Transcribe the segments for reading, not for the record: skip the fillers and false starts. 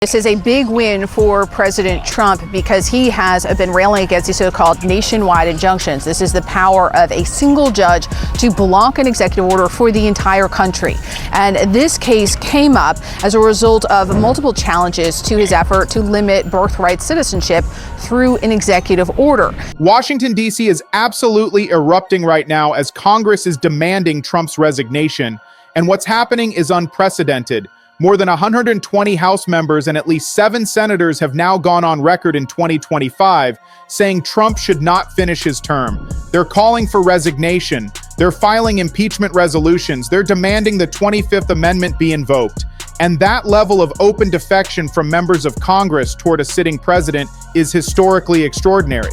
This is a big win for President Trump because he has been railing against the so-called nationwide injunctions. This is the power of a single judge to block an executive order for the entire country. And this case came up as a result of multiple challenges to his effort to limit birthright citizenship through an executive order. Washington, D.C. is absolutely erupting right now as Congress is demanding Trump's resignation. And what's happening is unprecedented. More than 120 House members and at least 7 senators have now gone on record in 2025 saying Trump should not finish his term. They're calling for resignation. They're filing impeachment resolutions. They're demanding the 25th Amendment be invoked. And that level of open defection from members of Congress toward a sitting president is historically extraordinary.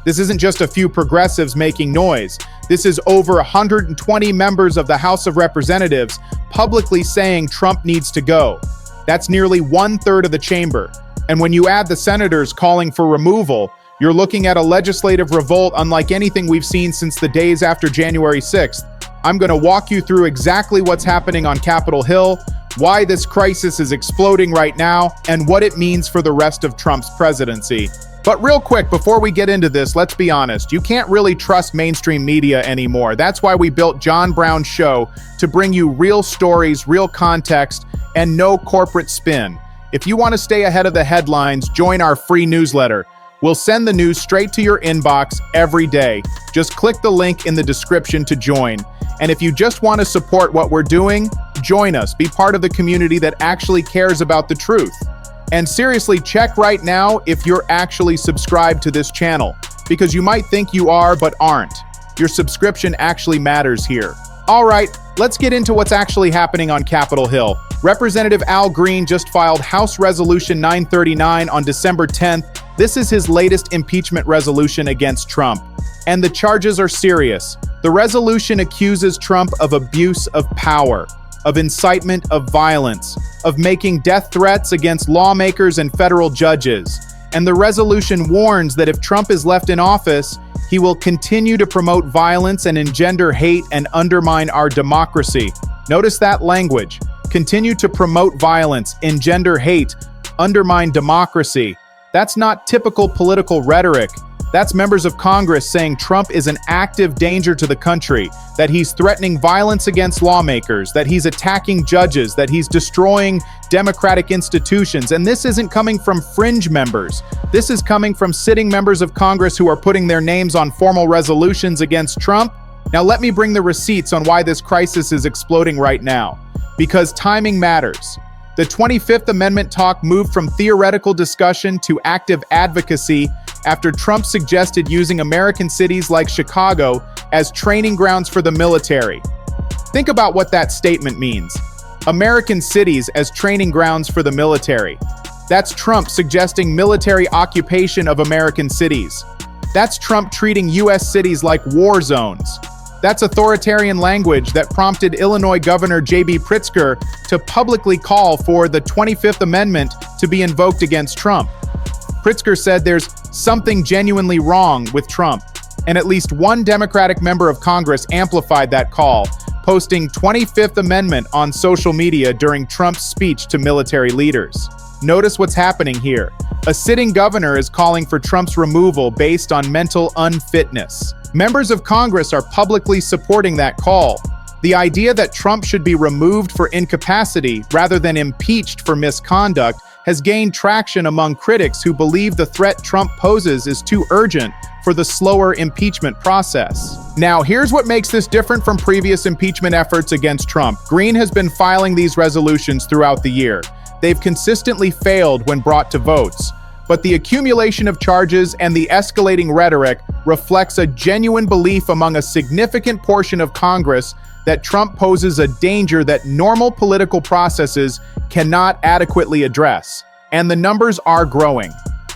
This isn't just a few progressives making noise. This is over 120 members of the House of Representatives publicly saying Trump needs to go. That's nearly 1/3 of the chamber. And when you add the senators calling for removal, you're looking at a legislative revolt unlike anything we've seen since the days after January 6th. I'm going to walk you through exactly what's happening on Capitol Hill, why this crisis is exploding right now, and what it means for the rest of Trump's presidency. But real quick, before we get into this, let's be honest. You can't really trust mainstream media anymore. That's why we built John Brown's show to bring you real stories, real context, and no corporate spin. If you want to stay ahead of the headlines, join our free newsletter. We'll send the news straight to your inbox every day. Just click the link in the description to join. And if you just want to support what we're doing, join us. Be part of the community that actually cares about the truth. And seriously, check right now if you're actually subscribed to this channel, because you might think you are but aren't. Your subscription actually matters here. All right, let's get into what's actually happening on Capitol Hill. Representative Al Green just filed House Resolution 939 on December 10th. This is his latest impeachment resolution against Trump. And the charges are serious. The resolution accuses Trump of abuse of power, of incitement of violence, of making death threats against lawmakers and federal judges. And the resolution warns that if Trump is left in office, he will continue to promote violence and engender hate and undermine our democracy. Notice that language. Continue to promote violence, engender hate, undermine democracy. That's not typical political rhetoric. That's members of Congress saying Trump is an active danger to the country, that he's threatening violence against lawmakers, that he's attacking judges, that he's destroying democratic institutions. And this isn't coming from fringe members. This is coming from sitting members of Congress who are putting their names on formal resolutions against Trump. Now let me bring the receipts on why this crisis is exploding right now. Because timing matters. The 25th Amendment talk moved from theoretical discussion to active advocacy after Trump suggested using American cities like Chicago as training grounds for the military. Think about what that statement means. American cities as training grounds for the military. That's Trump suggesting military occupation of American cities. That's Trump treating U.S. cities like war zones. That's authoritarian language that prompted Illinois Governor J.B. Pritzker to publicly call for the 25th Amendment to be invoked against Trump. Pritzker said there's something genuinely wrong with Trump, and at least one Democratic member of Congress amplified that call, posting 25th Amendment on social media during Trump's speech to military leaders. Notice what's happening here. A sitting governor is calling for Trump's removal based on mental unfitness. Members of Congress are publicly supporting that call. The idea that Trump should be removed for incapacity rather than impeached for misconduct has gained traction among critics who believe the threat Trump poses is too urgent for the slower impeachment process. Now, here's what makes this different from previous impeachment efforts against Trump. Green has been filing these resolutions throughout the year. They've consistently failed when brought to votes. But the accumulation of charges and the escalating rhetoric reflects a genuine belief among a significant portion of Congress that Trump poses a danger that normal political processes cannot adequately address. And the numbers are growing.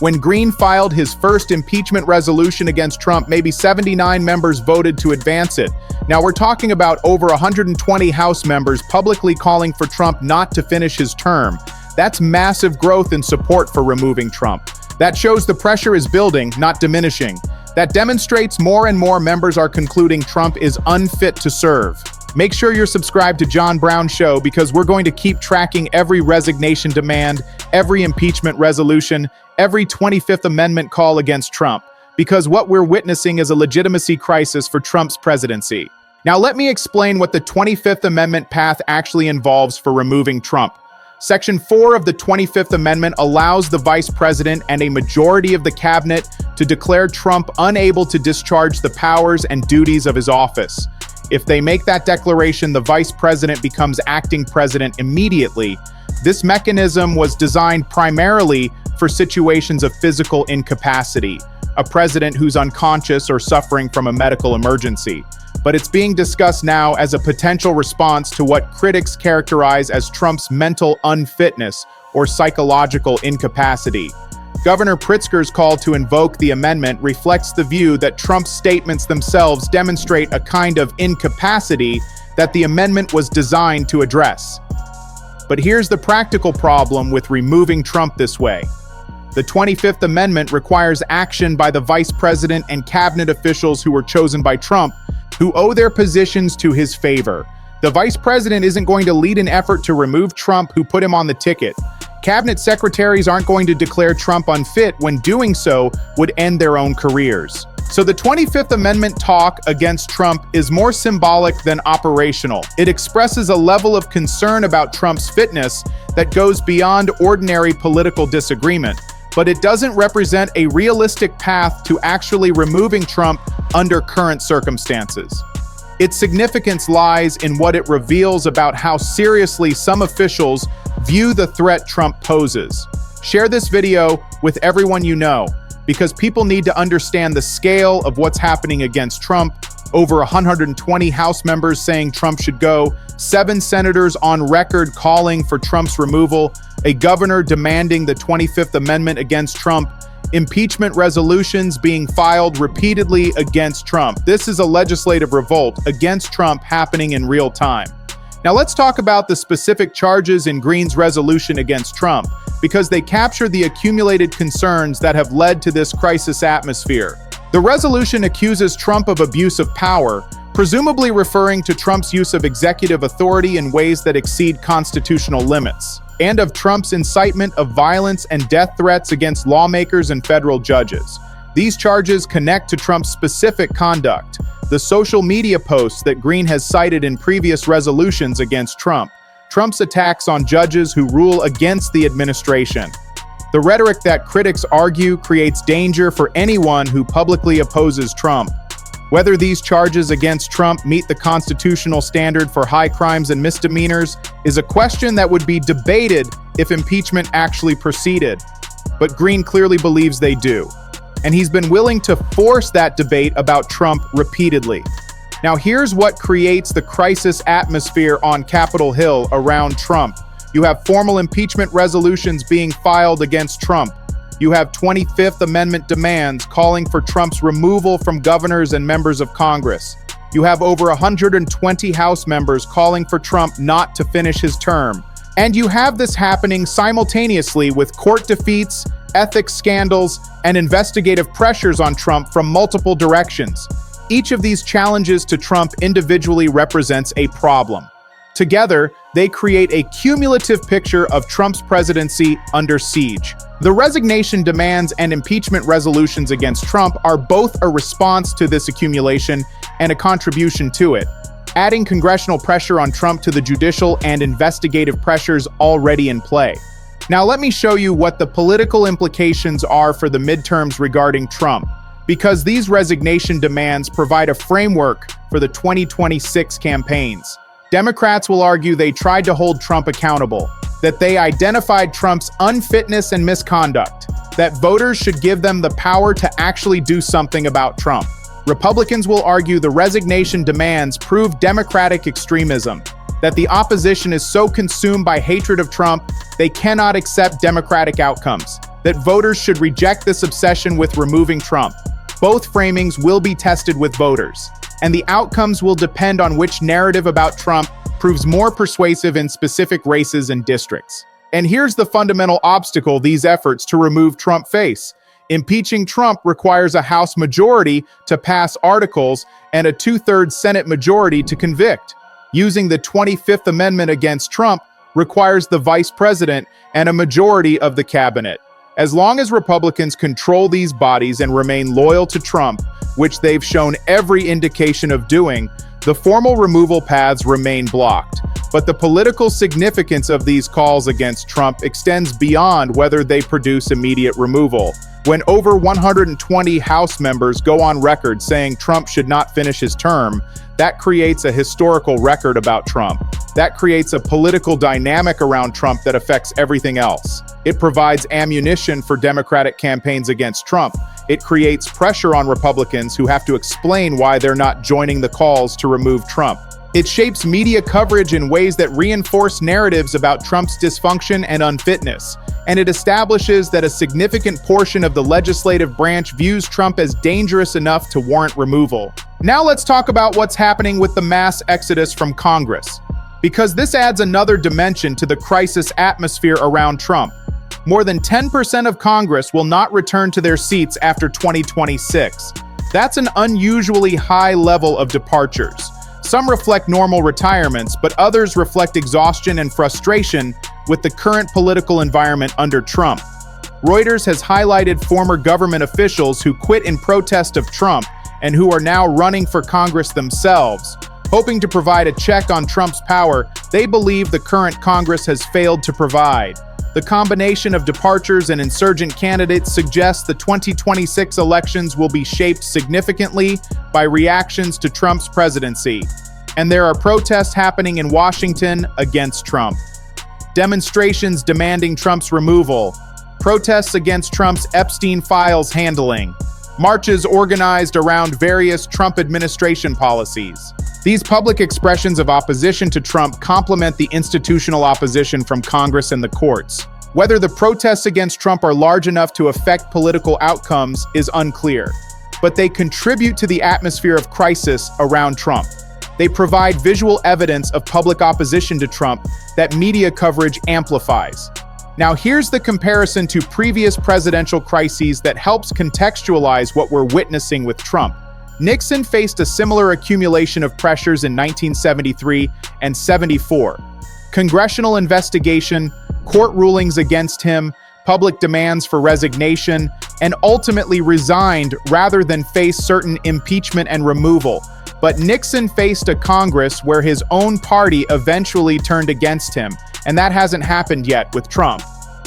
When Green filed his first impeachment resolution against Trump, maybe 79 members voted to advance it. Now we're talking about over 120 House members publicly calling for Trump not to finish his term. That's massive growth in support for removing Trump. That shows the pressure is building, not diminishing. That demonstrates more and more members are concluding Trump is unfit to serve. Make sure you're subscribed to John Brown Show because we're going to keep tracking every resignation demand, every impeachment resolution, every 25th Amendment call against Trump, because what we're witnessing is a legitimacy crisis for Trump's presidency. Now let me explain what the 25th Amendment path actually involves for removing Trump. Section 4 of the 25th Amendment allows the Vice President and a majority of the cabinet to declare Trump unable to discharge the powers and duties of his office. If they make that declaration, the Vice President becomes acting president immediately. This mechanism was designed primarily for situations of physical incapacity, a president who's unconscious or suffering from a medical emergency. But it's being discussed now as a potential response to what critics characterize as Trump's mental unfitness or psychological incapacity. Governor Pritzker's call to invoke the amendment reflects the view that Trump's statements themselves demonstrate a kind of incapacity that the amendment was designed to address. But here's the practical problem with removing Trump this way. The 25th Amendment requires action by the Vice President and cabinet officials who were chosen by Trump, who owe their positions to his favor. The Vice President isn't going to lead an effort to remove Trump who put him on the ticket. Cabinet secretaries aren't going to declare Trump unfit when doing so would end their own careers. So the 25th Amendment talk against Trump is more symbolic than operational. It expresses a level of concern about Trump's fitness that goes beyond ordinary political disagreement, but it doesn't represent a realistic path to actually removing Trump under current circumstances. Its significance lies in what it reveals about how seriously some officials view the threat Trump poses. Share this video with everyone you know, because people need to understand the scale of what's happening against Trump. Over 120 House members saying Trump should go, 7 senators on record calling for Trump's removal, a governor demanding the 25th Amendment against Trump, impeachment resolutions being filed repeatedly against Trump. This is a legislative revolt against Trump happening in real time. Now let's talk about the specific charges in Green's resolution against Trump, because they capture the accumulated concerns that have led to this crisis atmosphere. The resolution accuses Trump of abuse of power, presumably referring to Trump's use of executive authority in ways that exceed constitutional limits, and of Trump's incitement of violence and death threats against lawmakers and federal judges. These charges connect to Trump's specific conduct, the social media posts that Green has cited in previous resolutions against Trump, Trump's attacks on judges who rule against the administration. The rhetoric that critics argue creates danger for anyone who publicly opposes Trump. Whether these charges against Trump meet the constitutional standard for high crimes and misdemeanors is a question that would be debated if impeachment actually proceeded. But Green clearly believes they do, and he's been willing to force that debate about Trump repeatedly. Now here's what creates the crisis atmosphere on Capitol Hill around Trump. You have formal impeachment resolutions being filed against Trump. You have 25th Amendment demands calling for Trump's removal from governors and members of Congress. You have over 120 House members calling for Trump not to finish his term. And you have this happening simultaneously with court defeats, ethics scandals, and investigative pressures on Trump from multiple directions. Each of these challenges to Trump individually represents a problem. Together, they create a cumulative picture of Trump's presidency under siege. The resignation demands and impeachment resolutions against Trump are both a response to this accumulation and a contribution to it, adding congressional pressure on Trump to the judicial and investigative pressures already in play. Now let me show you what the political implications are for the midterms regarding Trump, because these resignation demands provide a framework for the 2026 campaigns. Democrats will argue they tried to hold Trump accountable, that they identified Trump's unfitness and misconduct, that voters should give them the power to actually do something about Trump. Republicans will argue the resignation demands prove Democratic extremism, that the opposition is so consumed by hatred of Trump they cannot accept Democratic outcomes, that voters should reject this obsession with removing Trump. Both framings will be tested with voters, and the outcomes will depend on which narrative about Trump proves more persuasive in specific races and districts. And here's the fundamental obstacle these efforts to remove Trump face. Impeaching Trump requires a House majority to pass articles and a 2/3 Senate majority to convict. Using the 25th Amendment against Trump requires the vice president and a majority of the cabinet. As long as Republicans control these bodies and remain loyal to Trump, which they've shown every indication of doing, the formal removal paths remain blocked. But the political significance of these calls against Trump extends beyond whether they produce immediate removal. When over 120 House members go on record saying Trump should not finish his term, that creates a historical record about Trump. That creates a political dynamic around Trump that affects everything else. It provides ammunition for Democratic campaigns against Trump. It creates pressure on Republicans who have to explain why they're not joining the calls to remove Trump. It shapes media coverage in ways that reinforce narratives about Trump's dysfunction and unfitness. And it establishes that a significant portion of the legislative branch views Trump as dangerous enough to warrant removal. Now let's talk about what's happening with the mass exodus from Congress, because this adds another dimension to the crisis atmosphere around Trump. More than 10% of Congress will not return to their seats after 2026. That's an unusually high level of departures. Some reflect normal retirements, but others reflect exhaustion and frustration with the current political environment under Trump. Reuters has highlighted former government officials who quit in protest of Trump and who are now running for Congress themselves. Hoping to provide a check on Trump's power, they believe the current Congress has failed to provide. The combination of departures and insurgent candidates suggests the 2026 elections will be shaped significantly by reactions to Trump's presidency. And there are protests happening in Washington against Trump. Demonstrations demanding Trump's removal. Protests against Trump's Epstein files handling. Marches organized around various Trump administration policies. These public expressions of opposition to Trump complement the institutional opposition from Congress and the courts. Whether the protests against Trump are large enough to affect political outcomes is unclear, but they contribute to the atmosphere of crisis around Trump. They provide visual evidence of public opposition to Trump that media coverage amplifies. Now here's the comparison to previous presidential crises that helps contextualize what we're witnessing with Trump. Nixon faced a similar accumulation of pressures in 1973 and 74. Congressional investigation, court rulings against him, public demands for resignation, and ultimately resigned rather than face certain impeachment and removal. But Nixon faced a Congress where his own party eventually turned against him, and that hasn't happened yet with Trump.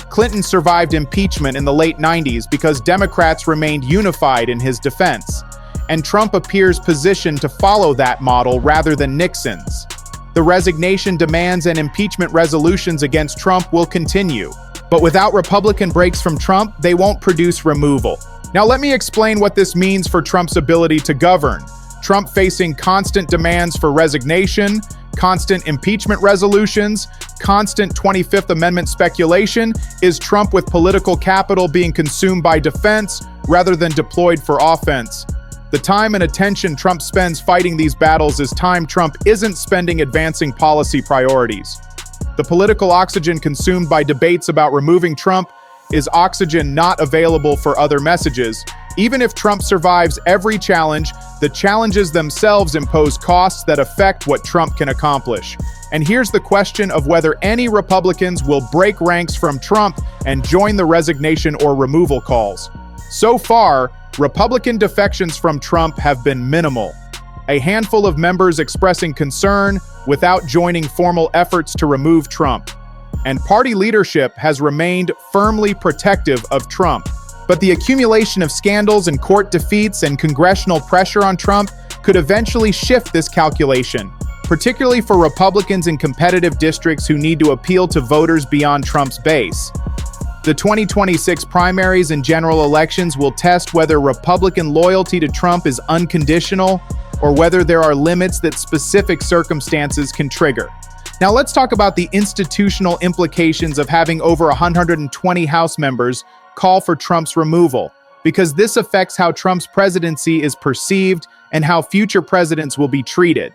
Clinton survived impeachment in the late 90s because Democrats remained unified in his defense. And Trump appears positioned to follow that model rather than Nixon's. The resignation demands and impeachment resolutions against Trump will continue. But without Republican breaks from Trump, they won't produce removal. Now let me explain what this means for Trump's ability to govern. Trump facing constant demands for resignation, constant impeachment resolutions, constant 25th Amendment speculation. Is Trump with political capital being consumed by defense rather than deployed for offense? The time and attention Trump spends fighting these battles is time Trump isn't spending advancing policy priorities. The political oxygen consumed by debates about removing Trump is oxygen not available for other messages. Even if Trump survives every challenge, the challenges themselves impose costs that affect what Trump can accomplish. And here's the question of whether any Republicans will break ranks from Trump and join the resignation or removal calls. So far, Republican defections from Trump have been minimal. A handful of members expressing concern without joining formal efforts to remove Trump. And party leadership has remained firmly protective of Trump. But the accumulation of scandals and court defeats and congressional pressure on Trump could eventually shift this calculation, particularly for Republicans in competitive districts who need to appeal to voters beyond Trump's base. The 2026 primaries and general elections will test whether Republican loyalty to Trump is unconditional or whether there are limits that specific circumstances can trigger. Now let's talk about the institutional implications of having over 120 House members call for Trump's removal, because this affects how Trump's presidency is perceived and how future presidents will be treated.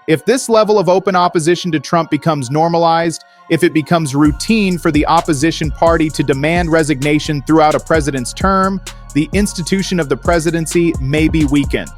If this level of open opposition to Trump becomes normalized, if it becomes routine for the opposition party to demand resignation throughout a president's term, the institution of the presidency may be weakened.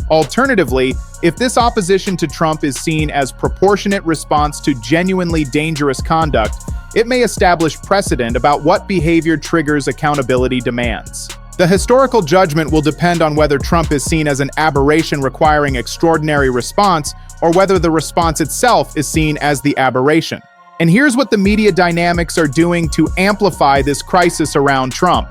Alternatively, if this opposition to Trump is seen as proportionate response to genuinely dangerous conduct, it may establish precedent about what behavior triggers accountability demands. The historical judgment will depend on whether Trump is seen as an aberration requiring extraordinary response, or whether the response itself is seen as the aberration. And here's what the media dynamics are doing to amplify this crisis around Trump.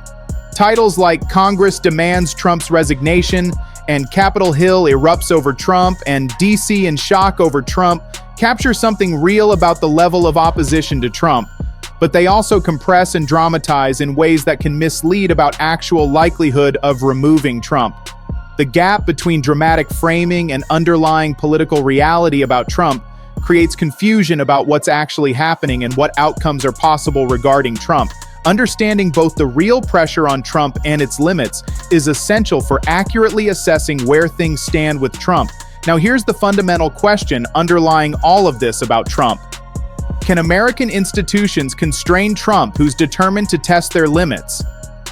Titles like "Congress Demands Trump's Resignation" and "Capitol Hill Erupts Over Trump" and "DC in Shock Over Trump" capture something real about the level of opposition to Trump, but they also compress and dramatize in ways that can mislead about actual likelihood of removing Trump. The gap between dramatic framing and underlying political reality about Trump creates confusion about what's actually happening and what outcomes are possible regarding Trump. Understanding both the real pressure on Trump and its limits is essential for accurately assessing where things stand with Trump. Now, here's the fundamental question underlying all of this about Trump. Can American institutions constrain Trump, who's determined to test their limits?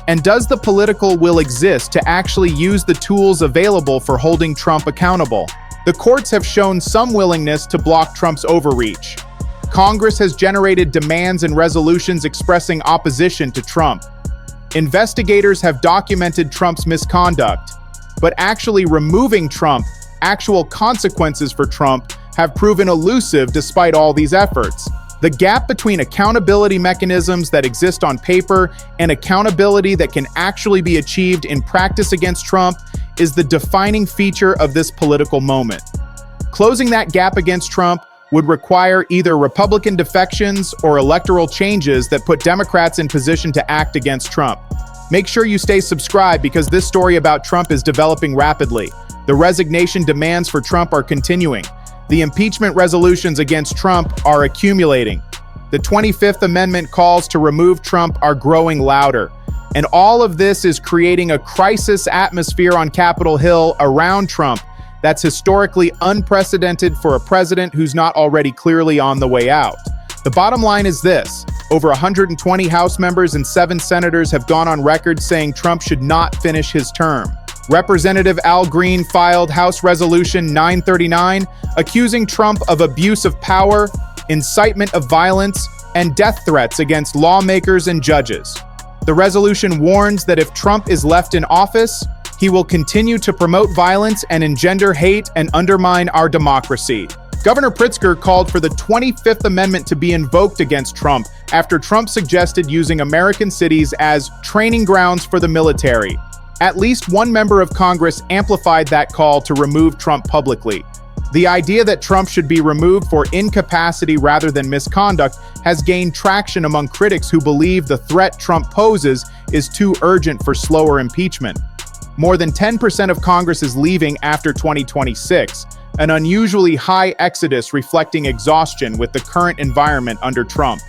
And does the political will exist to actually use the tools available for holding Trump accountable? The courts have shown some willingness to block Trump's overreach. Congress has generated demands and resolutions expressing opposition to Trump. Investigators have documented Trump's misconduct, but actually removing Trump, actual consequences for Trump, have proven elusive despite all these efforts. The gap between accountability mechanisms that exist on paper and accountability that can actually be achieved in practice against Trump is the defining feature of this political moment. Closing that gap against Trump would require either Republican defections or electoral changes that put Democrats in position to act against Trump. Make sure you stay subscribed because this story about Trump is developing rapidly. The resignation demands for Trump are continuing. The impeachment resolutions against Trump are accumulating. The 25th Amendment calls to remove Trump are growing louder. And all of this is creating a crisis atmosphere on Capitol Hill around Trump that's historically unprecedented for a president who's not already clearly on the way out. The bottom line is this: over 120 House members and 7 senators have gone on record saying Trump should not finish his term. Representative Al Green filed House Resolution 939, accusing Trump of abuse of power, incitement of violence, and death threats against lawmakers and judges. The resolution warns that if Trump is left in office, he will continue to promote violence and engender hate and undermine our democracy. Governor Pritzker called for the 25th Amendment to be invoked against Trump after Trump suggested using American cities as training grounds for the military. At least one member of Congress amplified that call to remove Trump publicly. The idea that Trump should be removed for incapacity rather than misconduct has gained traction among critics who believe the threat Trump poses is too urgent for slower impeachment. More than 10% of Congress is leaving after 2026, an unusually high exodus reflecting exhaustion with the current environment under Trump.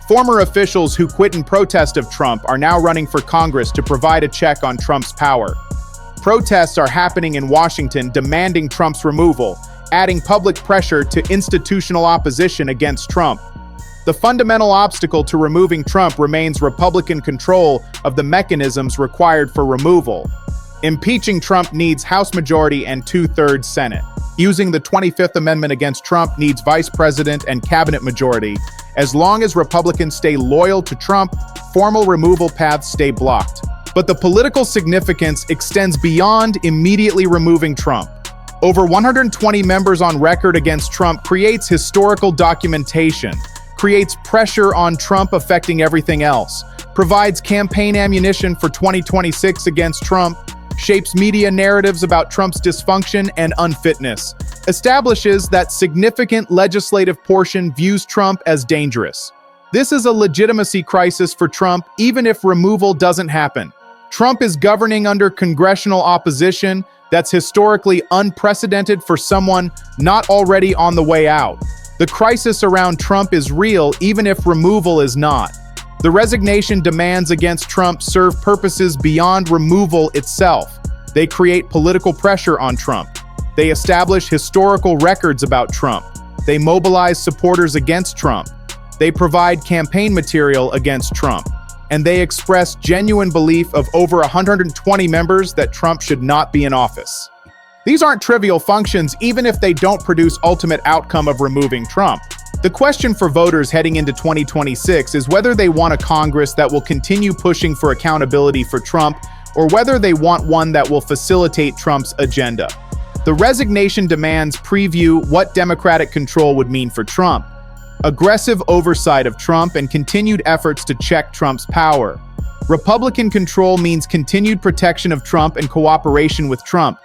Former officials who quit in protest of Trump are now running for Congress to provide a check on Trump's power. Protests are happening in Washington demanding Trump's removal, adding public pressure to institutional opposition against Trump. The fundamental obstacle to removing Trump remains Republican control of the mechanisms required for removal. Impeaching Trump needs House majority and 2/3 Senate. Using the 25th Amendment against Trump needs Vice President and cabinet majority. As long as Republicans stay loyal to Trump, formal removal paths stay blocked. But the political significance extends beyond immediately removing Trump. Over 120 members on record against Trump creates historical documentation, creates pressure on Trump affecting everything else, provides campaign ammunition for 2026 against Trump, shapes media narratives about Trump's dysfunction and unfitness, establishes that significant legislative portion views Trump as dangerous. This is a legitimacy crisis for Trump, even if removal doesn't happen. Trump is governing under congressional opposition that's historically unprecedented for someone not already on the way out. The crisis around Trump is real, even if removal is not. The resignation demands against Trump serve purposes beyond removal itself. They create political pressure on Trump. They establish historical records about Trump. They mobilize supporters against Trump. They provide campaign material against Trump. And they express genuine belief of over 120 members that Trump should not be in office. These aren't trivial functions, even if they don't produce ultimate outcome of removing Trump. The question for voters heading into 2026 is whether they want a Congress that will continue pushing for accountability for Trump, or whether they want one that will facilitate Trump's agenda. The resignation demands preview what Democratic control would mean for Trump. Aggressive oversight of Trump and continued efforts to check Trump's power. Republican control means continued protection of Trump and cooperation with Trump.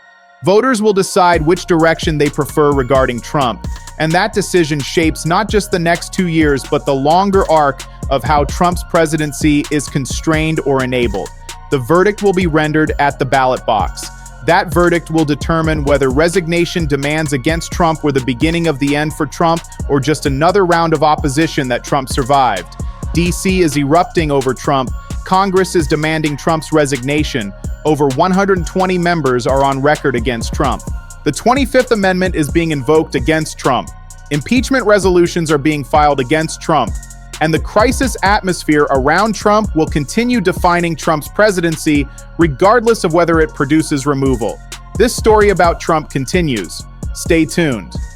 Voters will decide which direction they prefer regarding Trump, and that decision shapes not just the next 2 years, but the longer arc of how Trump's presidency is constrained or enabled. The verdict will be rendered at the ballot box. That verdict will determine whether resignation demands against Trump were the beginning of the end for Trump or just another round of opposition that Trump survived. DC is erupting over Trump. Congress is demanding Trump's resignation. Over 120 members are on record against Trump. The 25th Amendment is being invoked against Trump. Impeachment resolutions are being filed against Trump. And the crisis atmosphere around Trump will continue defining Trump's presidency, regardless of whether it produces removal. This story about Trump continues. Stay tuned.